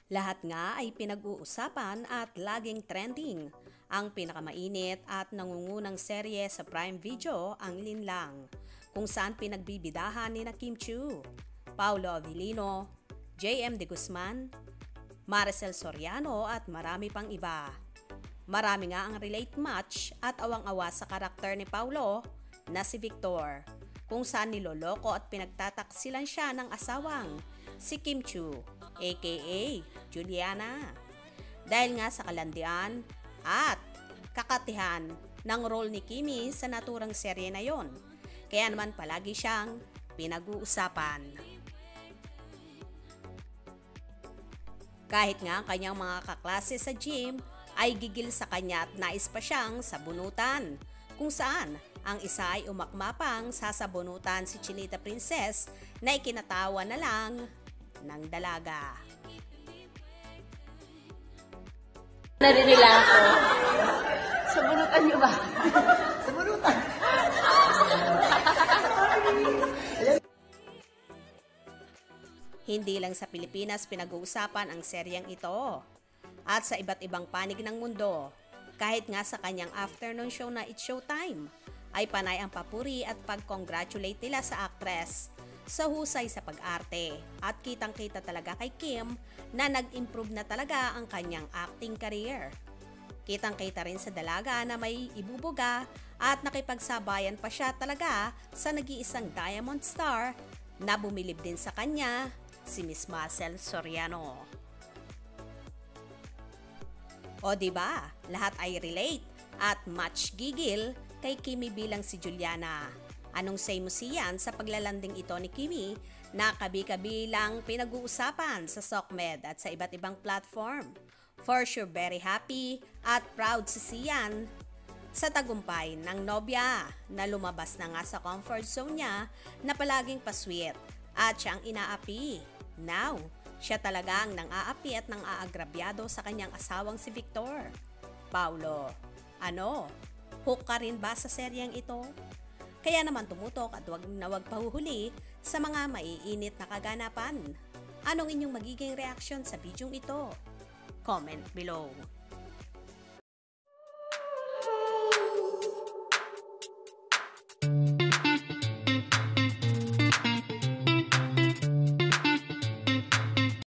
Lahat nga ay pinag-uusapan at laging trending. Ang pinakamainit at nangungunang serye sa Prime Video ang Linlang, kung saan pinagbibidahan ni Kim Chiu, Paolo Avellino, JM De Guzman, Maricel Soriano at marami pang iba. Marami nga ang relate match at awang-awa sa karakter ni Paolo na si Victor, kung saan niloloko at pinagtataksilan siya ng asawang si Kim Chiu, aka Juliana. Dahil nga sa kalandian at kakatihan ng role ni Kimi sa naturang serye na yon, kaya naman palagi siyang pinag-uusapan. Kahit nga ang kanyang mga kaklase sa gym ay gigil sa kanya at nais pa siyang sabunutan, kung saan ang isa ay umakmapang sasabunutan si Chinita Princess na ikinatawa na lang ng dalaga. Naririla ako. Sabunutan niyo ba? Sabunutan. Hindi lang sa Pilipinas pinag-uusapan ang seryeng ito at sa iba't ibang panig ng mundo. Kahit nga sa kanyang afternoon show na It's Showtime, ay panay ang papuri at pag-congratulate nila sa actress sa husay sa pag-arte, at kitang-kita talaga kay Kim na nag-improve na talaga ang kanyang acting career. Kitang-kita rin sa dalaga na may ibubuga at nakipagsabayan pa siya talaga sa nag-iisang Diamond Star na bumilib din sa kanya, si Miss Maricel Soriano. O diba, lahat ay relate at match gigil kay Kimi bilang si Juliana. Anong say mo siyan sa paglalanding ito ni Kimi na kabi-kabilang pinag-uusapan sa SOCMED at sa iba't ibang platform? For sure, very happy at proud si Sian sa tagumpay ng nobya na lumabas na nga sa comfort zone niya na palaging pasweet at siyang inaapi. Now, siya talagang nang-aapi at nang-aagrabyado sa kanyang asawang si Victor. Paolo, hook ka rin ba sa seryeng ito? Kaya naman tumutok at wag pahuhuli sa mga maiinit na kaganapan. Anong inyong magiging reaksyon sa bidyong ito? Comment below.